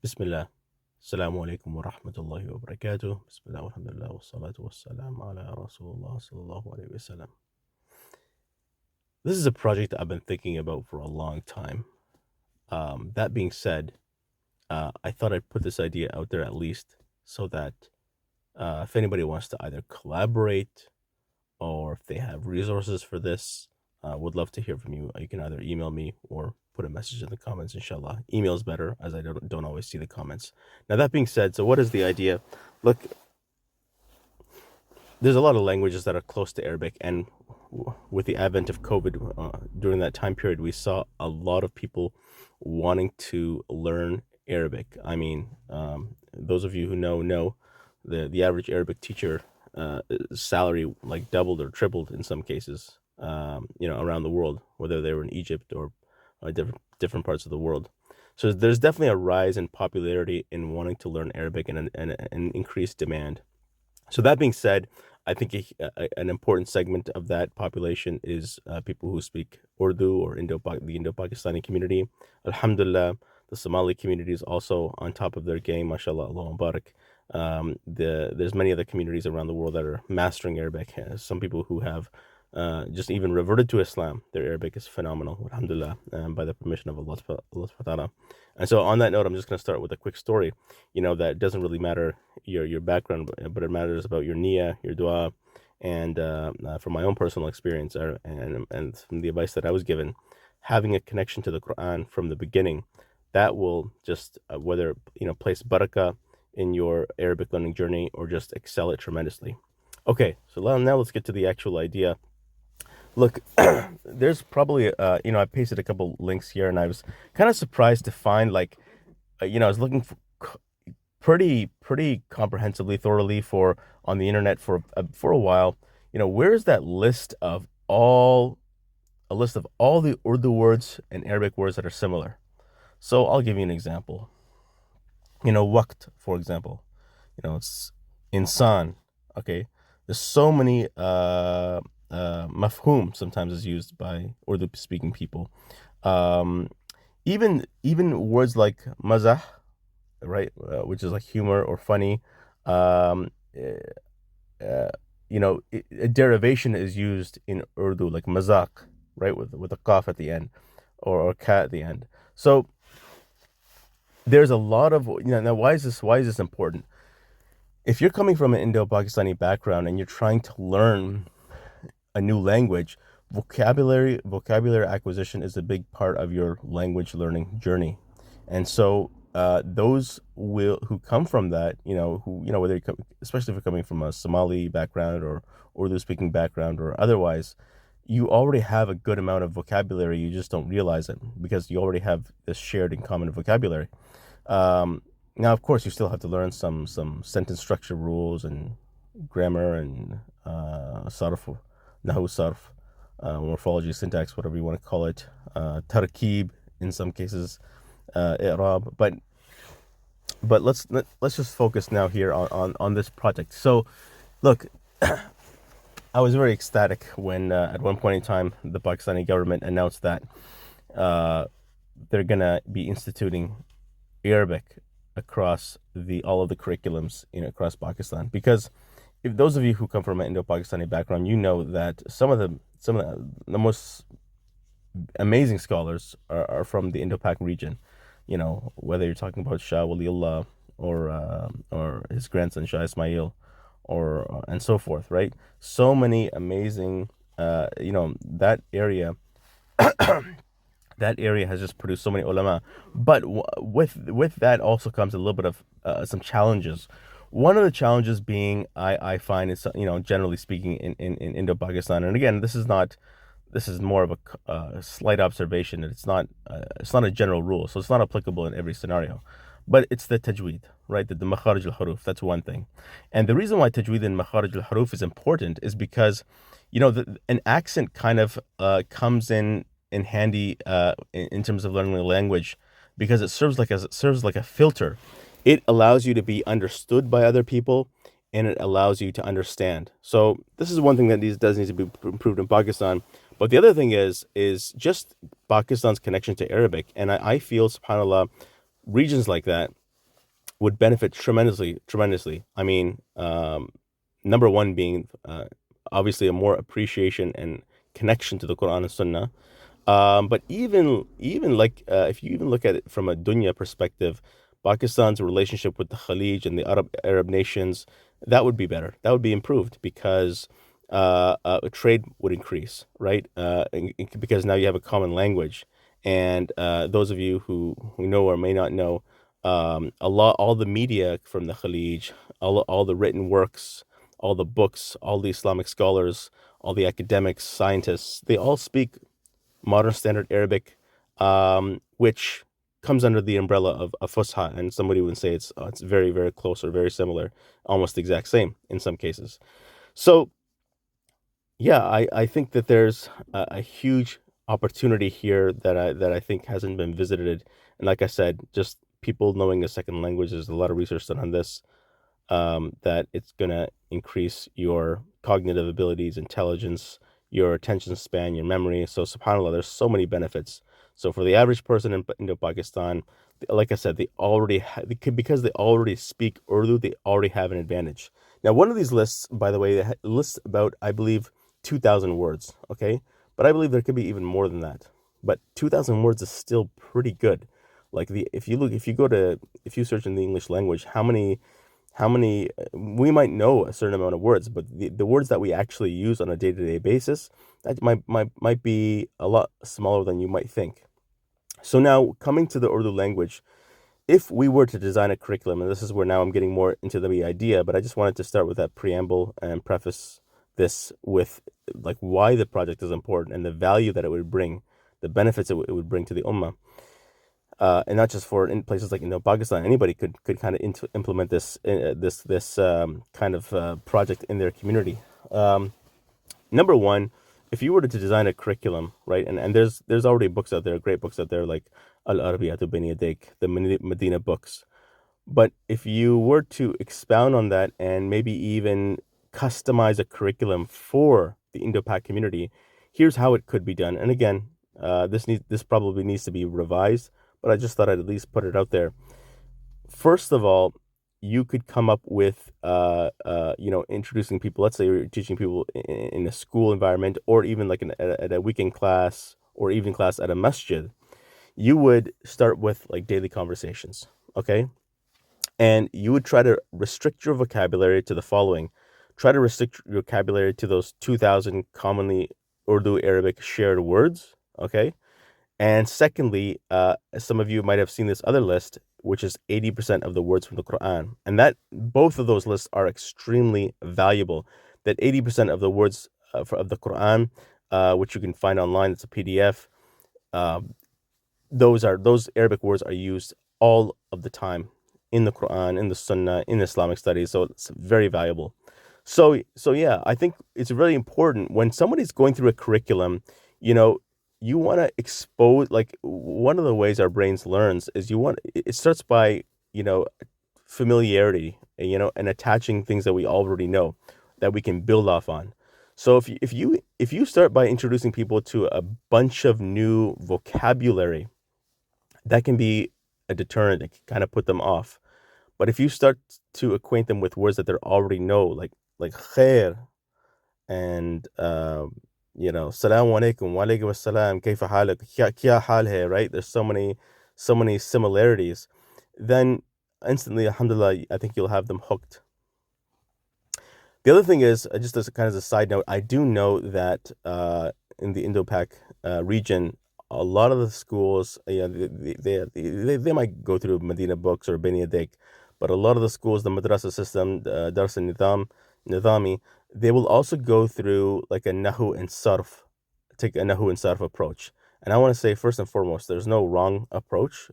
Bismillah. Assalamu alaikum wa rahmatullahi wa barakatuh. Bismillah walhamdulillah wa salatu wa salam ala Rasulullah sallallahu alayhi wa sallam. This is a project that I've been thinking about for a long time. That being said, I thought I'd put this idea out there at least so that if anybody wants to either collaborate or if they have resources for this, would love to hear from you. You can either email me or put a message in the comments, inshallah. Email is better as I don't always see the comments. Now, that being said, so what is the idea? Look, there's a lot of languages that are close to Arabic, and with the advent of COVID, during that time period, we saw a lot of people wanting to learn Arabic. I mean, those of you who know the average Arabic teacher salary like doubled or tripled in some cases, around the world, whether they were in Egypt or different parts of the world. So there's definitely a rise in popularity in wanting to learn Arabic and an increased demand. So that being said, I think an important segment of that population is people who speak Urdu or the Indo-Pakistani community. Alhamdulillah, the Somali community is also on top of their game. MashaAllah, Allah Mubarak. There's many other communities around the world that are mastering Arabic. Some people who have just even reverted to Islam. Their Arabic is phenomenal, alhamdulillah, by the permission of Allah subhanahu wa ta'ala. And so on that note, I'm just going to start with a quick story, that doesn't really matter your background, but it matters about your niyyah, your dua, and from my own personal experience and from the advice that I was given, having a connection to the Quran from the beginning, that will just, whether, place barakah in your Arabic learning journey or just excel it tremendously. Okay, so now let's get to the actual idea. Look, there's probably, I pasted a couple links here, and I was kind of surprised to find, like, I was looking for pretty comprehensively, thoroughly for on the internet for a while. Where's that list of a list of all the Urdu words and Arabic words that are similar? So I'll give you an example. Waqt, for example. It's insan. Okay, there's so many mafhum sometimes is used by Urdu speaking people. Um, even words like mazah, right, which is like humor or funny. Um, a derivation is used in Urdu like mazak, right, with a qaf at the end or ka at the end. So there's a lot of now. Why is this important? If you're coming from an Indo-Pakistani background and you're trying to learn a new language, vocabulary acquisition is a big part of your language learning journey. And so those who come from that, whether especially if you're coming from a Somali background or Urdu speaking background or otherwise, you already have a good amount of vocabulary. You just don't realize it because you already have this shared and common vocabulary. Now, of course, you still have to learn some sentence structure rules and grammar and sarf, nahu sarf, morphology, syntax, whatever you want to call it, tarkib in some cases, i'rab. But let's just focus now here on this project. So, look, I was very ecstatic when at one point in time the Pakistani government announced that they're gonna be instituting Arabic across all of the curriculums across Pakistan, because if those of you who come from an Indo-Pakistani background, you know that some of the most amazing scholars are from the Indo-Pak region. Whether you're talking about Shah Waliullah or his grandson Shah Ismail or and so forth, right? So many amazing, that area. That area has just produced so many ulama, but with that also comes a little bit of some challenges. One of the challenges being, I find, is generally speaking in Indo-Pakistan, and again, this is more of a slight observation. It's not a general rule, so it's not applicable in every scenario. But it's the tajweed, right? The makharij al-huruf. That's one thing, and the reason why tajweed and makharij al-huruf is important is because, an accent kind of comes in handy in terms of learning the language, because it serves like a filter. It allows you to be understood by other people, and it allows you to understand. So this is one thing that does need to be improved in Pakistan. But the other thing is just Pakistan's connection to Arabic, and I feel, subhanallah, regions like that, would benefit tremendously. I mean, number one being obviously a more appreciation and connection to the Quran and Sunnah. But even like if you even look at it from a dunya perspective, Pakistan's relationship with the Khalij and the Arab nations, that would be better. That would be improved because trade would increase, right? Because now you have a common language. And those of you who know or may not know, all the media from the Khalij, all the written works, all the books, all the Islamic scholars, all the academics, scientists, they all speak modern standard Arabic, which comes under the umbrella of Fusha, and somebody would say it's very very close or very similar, almost the exact same in some cases. So yeah, I think that there's a huge opportunity here that I think hasn't been visited, and like I said, just people knowing a second language. There's a lot of research done on this, that it's going to increase your cognitive abilities, intelligence, your attention span, your memory. So, subhanAllah, there's so many benefits. So, for the average person in Indo-Pakistan, like I said, because they already speak Urdu, they already have an advantage. Now, one of these lists, by the way, lists about, I believe, 2,000 words, okay? But I believe there could be even more than that. But 2,000 words is still pretty good. Like if you search in the English language, how many we might know a certain amount of words, but the words that we actually use on a day-to-day basis, that might be a lot smaller than you might think. So now coming to the Urdu language, if we were to design a curriculum, and this is where now I'm getting more into the idea, but I just wanted to start with that preamble and preface this with like why the project is important and the value that it would bring, the benefits it would bring to the ummah, and not just for in places like Pakistan. Anybody could kind of implement this kind of project in their community. Um, Number one, if you were to design a curriculum, right, and there's already books out there, great books out there like Al Arabiyatu bin Yadik, the Medina books. But if you were to expound on that and maybe even customize a curriculum for the Indo-Pak community, here's how it could be done. And again, this probably needs to be revised, but I just thought I'd at least put it out there. First of all, you could come up with introducing people. Let's say you're teaching people in a school environment, or even like at a weekend class or evening class at a masjid. You would start with like daily conversations, okay? And you would try to restrict your vocabulary to the following. Try to restrict your vocabulary to those 2,000 commonly Urdu Arabic shared words, okay? And secondly, some of you might have seen this other list, which is 80% of the words from the Quran. And that both of those lists are extremely valuable. That 80% of the words of the Quran, which you can find online, it's a PDF. Uh, those Arabic words are used all of the time in the Quran, in the Sunnah, in Islamic studies. So it's very valuable. So yeah, I think it's really important when somebody's going through a curriculum, you know, you want to expose, like one of the ways our brains learns is it starts by, you know, familiarity, and attaching things that we already know that we can build off on. So if you start by introducing people to a bunch of new vocabulary, that can be a deterrent. It can kind of put them off. But if you start to acquaint them with words that they already know, like khair and salaam alaikum wa alaikum assalam, kayfa halak, kya hal hai, right? There's so many similarities. Then instantly, alhamdulillah, I think you'll have them hooked. The other thing is, just as kind of a side note, I do know that in the Indo-Pak region, a lot of the schools, they might go through Medina books or Beni Adik, but a lot of the schools, the madrasa system, Dars Nidami, they will also go through like take a Nahu and Sarf approach. And I want to say, first and foremost, there's no wrong approach,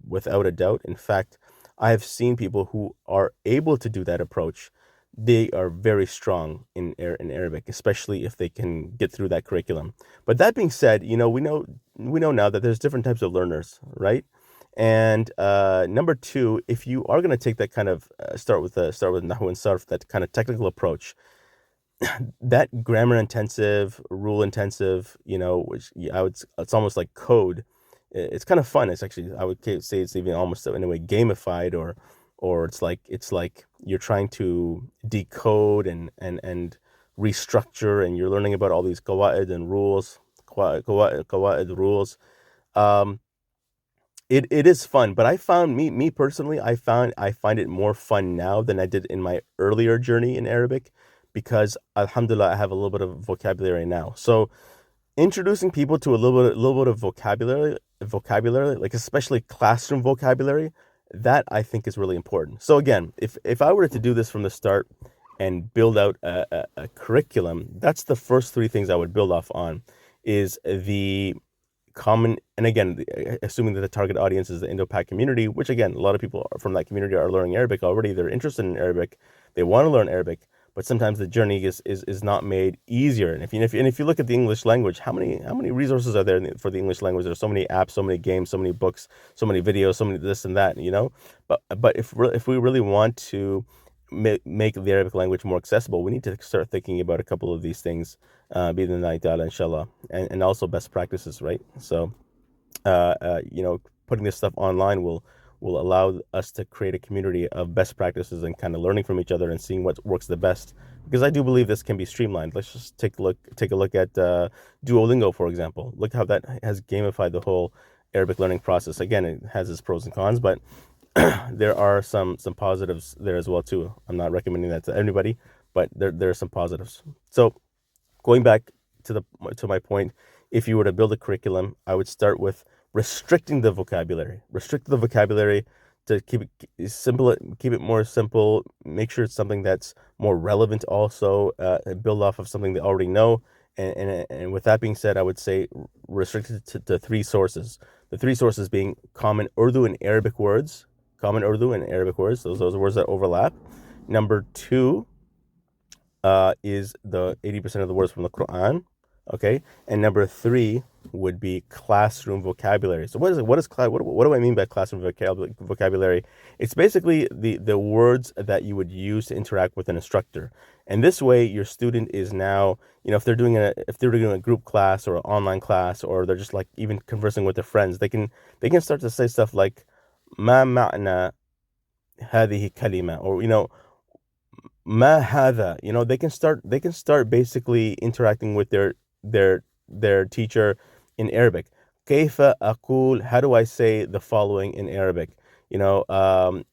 without a doubt. In fact, I have seen people who are able to do that approach. They are very strong in Arabic, especially if they can get through that curriculum. But that being said, we know now that there's different types of learners, right? And number two, if you are going to take that kind of start with Nahu and Sarf, that kind of technical approach, that grammar intensive, rule intensive, which it's almost like code. It's kind of fun. It's actually, I would say it's even almost in a way gamified, or or it's like you're trying to decode and restructure, and you're learning about all these qawaid and rules, qawaid rules. Um, it is fun, but I found me personally, I find it more fun now than I did in my earlier journey in Arabic, because alhamdulillah I have a little bit of vocabulary now. So introducing people to a little bit of vocabulary, like especially classroom vocabulary, that I think is really important. So again, if I were to do this from the start and build out a curriculum, that's the first three things I would build off on, is the common, and again, assuming that the target audience is the Indo-Pak community, which again, a lot of people from that community are learning Arabic already. They're interested in Arabic, they want to learn Arabic, but sometimes the journey is not made easier. And if you look at the English language, how many resources are there for the English language? There's so many apps, so many games, so many books, so many videos, so many this and that, you know. But if we really want to make the Arabic language more accessible, we need to start thinking about a couple of these things, بإذن الله inshallah, and also best practices, right? So, putting this stuff online will allow us to create a community of best practices and kind of learning from each other and seeing what works the best. Because I do believe this can be streamlined. Let's just take a look at Duolingo, for example. Look how that has gamified the whole Arabic learning process. Again, it has its pros and cons, but there are some positives there as well too. I'm not recommending that to everybody, but there are some positives. So going back to my point, if you were to build a curriculum, I would start with restricting the vocabulary. Restrict the vocabulary to keep it simple, keep it more simple. Make sure it's something that's more relevant. Also, build off of something they already know. And with that being said, I would say restrict it to three sources. The three sources being common Urdu and Arabic words. Common Urdu and Arabic words. Those words that overlap. Number two is the 80% of the words from the Quran. Okay, and number three would be classroom vocabulary. So what do I mean by classroom vocabulary? It's basically the words that you would use to interact with an instructor. And this way, your student is now, if they're doing a group class or an online class, or they're just like even conversing with their friends, they can start to say stuff like ما معنى هذه كلمة, or ما هذا. They can start basically interacting with their teacher in Arabic. كيف أقول, how do I say the following in Arabic? قلم,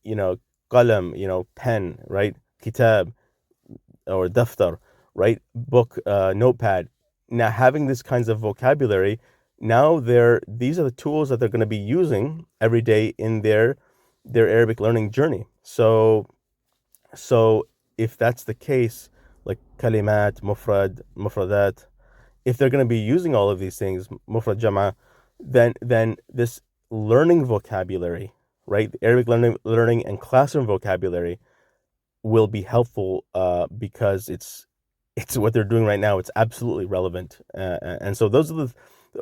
pen, right? Kitab, or daftar, right? Book, notepad. Now, having these kinds of vocabulary, now these are the tools that they're going to be using every day in their Arabic learning journey. So if that's the case, like kalimat, mufrad, mufradat, if they're going to be using all of these things, mufrad, jama, then this learning vocabulary, right? The Arabic learning and classroom vocabulary will be helpful, because it's what they're doing right now. It's absolutely relevant, and so those are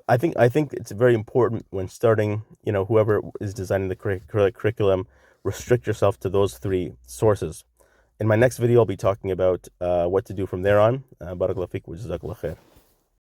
I think it's very important when starting. Whoever is designing the curriculum, restrict yourself to those three sources. In my next video, I'll be talking about what to do from there on. Barakallahu feek wa jazakallahu khair.